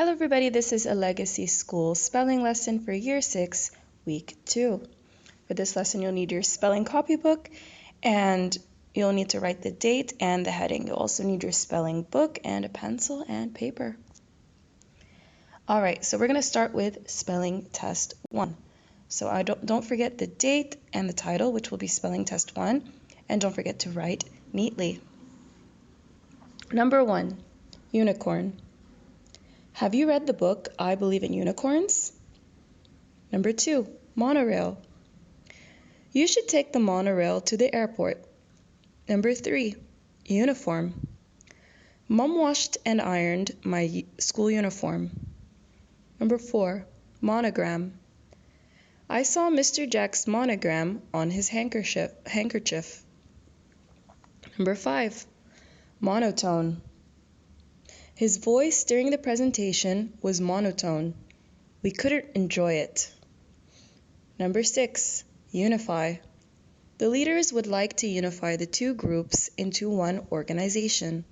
Hello everybody, this is a Legacy School spelling lesson for Year 6, Week 2. For this lesson, you'll need your spelling copybook and you'll need to write the date and the heading. You'll also need your spelling book and a pencil and paper. Alright, so we're going to start with Spelling Test 1. So don't forget the date and the title, which will be Spelling Test 1, and don't forget to write neatly. Number 1, unicorn. Have you read the book I Believe in Unicorns? Number 2, monorail. You should take the monorail to the airport. Number 3, uniform. Mom washed and ironed my school uniform. Number 4, monogram. I saw Mr. Jack's monogram on his handkerchief. Number 5, monotone. His voice during the presentation was monotone. We couldn't enjoy it. Number 6, unify. The leaders would like to unify the two groups into one organization.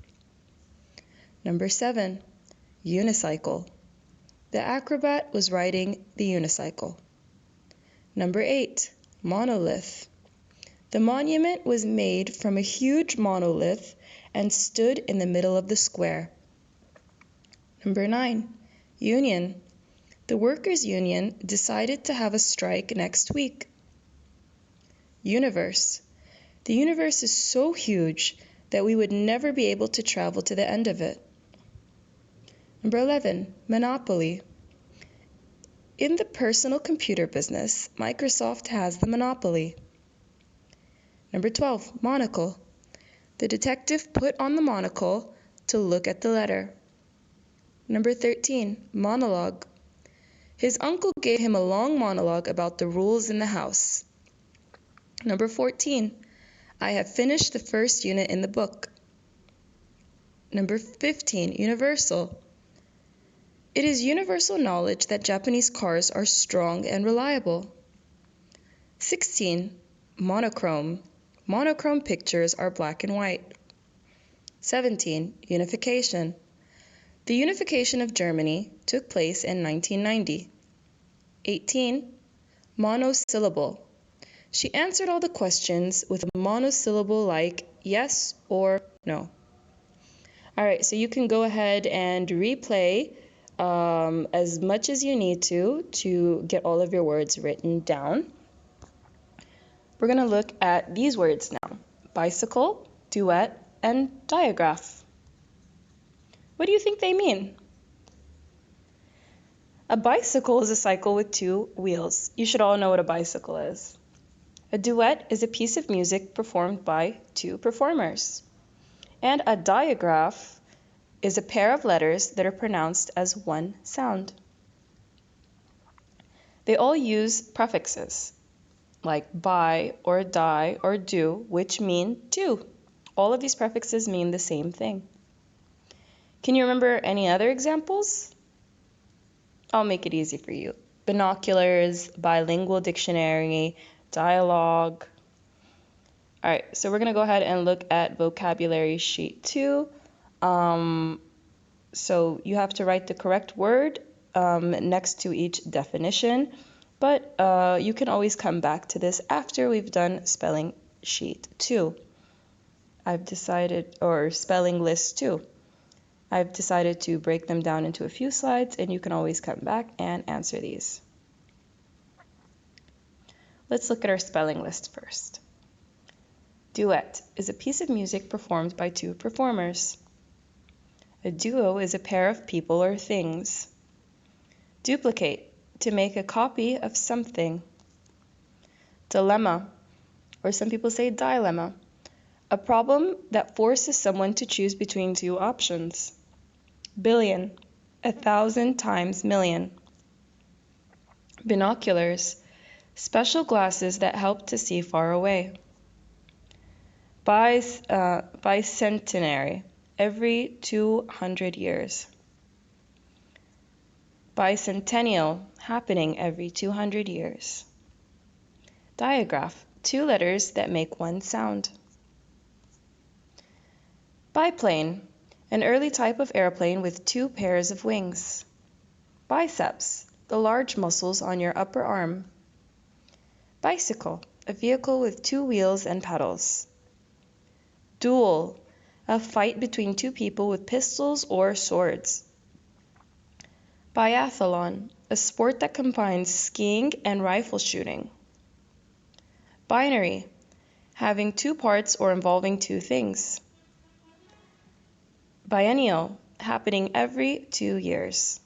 Number 7, unicycle. The acrobat was riding the unicycle. Number 8, monolith. The monument was made from a huge monolith and stood in the middle of the square. Number 9, union. The workers' union decided to have a strike next week. Universe. The universe is so huge that we would never be able to travel to the end of it. Number 11, monopoly. In the personal computer business, Microsoft has the monopoly. Number 12, monocle. The detective put on the monocle to look at the letter. Number 13, monologue. His uncle gave him a long monologue about the rules in the house. Number 14, I have finished the first unit in the book. Number 15, universal. It is universal knowledge that Japanese cars are strong and reliable. 16, monochrome. Monochrome pictures are black and white. 17, unification. The unification of Germany took place in 1990. 18, monosyllable. She answered all the questions with a monosyllable like yes or no. Alright, so you can go ahead and replay as much as you need to get all of your words written down. We're going to look at these words now: bicycle, duet, and diagraph. What do you think they mean? A bicycle is a cycle with two wheels. You should all know what a bicycle is. A duet is a piece of music performed by two performers. And a diagraph is a pair of letters that are pronounced as one sound. They all use prefixes like by or die or do, which mean two. All of these prefixes mean the same thing. Can you remember any other examples? I'll make it easy for you. Binoculars, bilingual dictionary, dialogue. All right, so we're going to go ahead and look at vocabulary sheet 2. So you have to write the correct word next to each definition, but you can always come back to this after we've done spelling sheet 2. Or spelling list 2. I've decided to break them down into a few slides, and you can always come back and answer these. Let's look at our spelling list first. Duet is a piece of music performed by two performers. A duo is a pair of people or things. Duplicate, to make a copy of something. Dilemma, or some people say dilemma, a problem that forces someone to choose between two options. Billion, 1,000 times million. Binoculars, special glasses that help to see far away. Bicentenary, every 200 years. Bicentennial, happening every 200 years. Diagraph, two letters that make one sound. Biplane, an early type of airplane with two pairs of wings. Biceps, the large muscles on your upper arm. Bicycle, a vehicle with two wheels and pedals. Duel, a fight between two people with pistols or swords. Biathlon, a sport that combines skiing and rifle shooting. Binary, having two parts or involving two things. Biennial, happening every 2 years.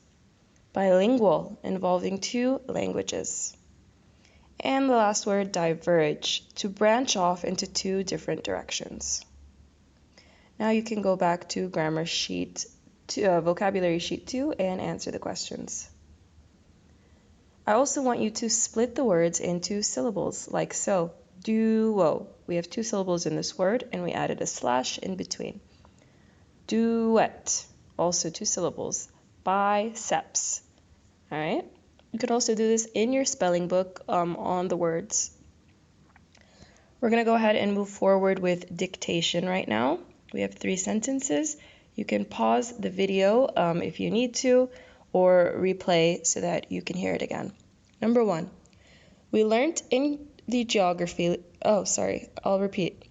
Bilingual, involving two languages. And the last word, diverge, to branch off into two different directions. Now you can go back to grammar sheet, vocabulary sheet 2 and answer the questions. I also want you to split the words into syllables, like so. Duo. We have 2 syllables in this word, and we added a slash in between. Duet. Also 2 syllables. Biceps. All right? You can also do this in your spelling book on the words. We're going to go ahead and move forward with dictation right now. We have 3 sentences. You can pause the video if you need to, or replay so that you can hear it again. Number 1, we learned in the geography, I'll repeat.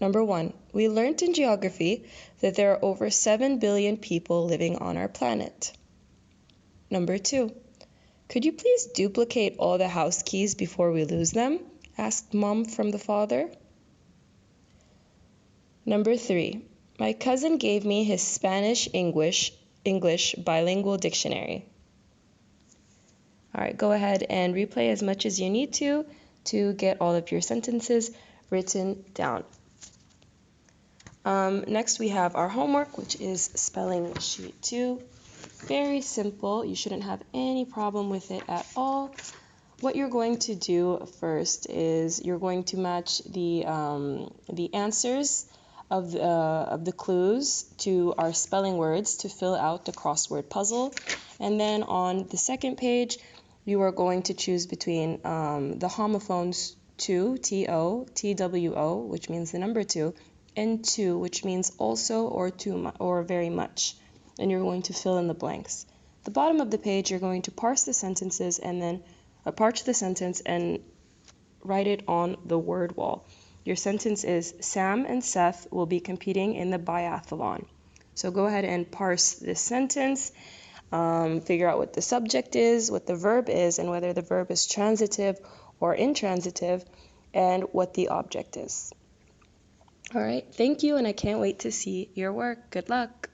Number 1, we learned in geography that there are over 7 billion people living on our planet. Number 2, could you please duplicate all the house keys before we lose them? Asked Mom from the father. Number 3, my cousin gave me his Spanish-English bilingual dictionary. All right, go ahead and replay as much as you need to get all of your sentences written down. Next, we have our homework, which is spelling sheet 2. Very simple. You shouldn't have any problem with it at all. What you're going to do first is you're going to match the answers of the clues to our spelling words to fill out the crossword puzzle. And then on the second page, you are going to choose between the homophones to, T-O, T-W-O, which means the number 2, and to, which means also or too or very much. And you're going to fill in the blanks. At the bottom of the page, you're going to parse the sentences and then parse the sentence and write it on the word wall. Your sentence is, Sam and Seth will be competing in the biathlon. So go ahead and parse this sentence, figure out what the subject is, what the verb is, and whether the verb is transitive or intransitive, and what the object is. All right, thank you, and I can't wait to see your work. Good luck.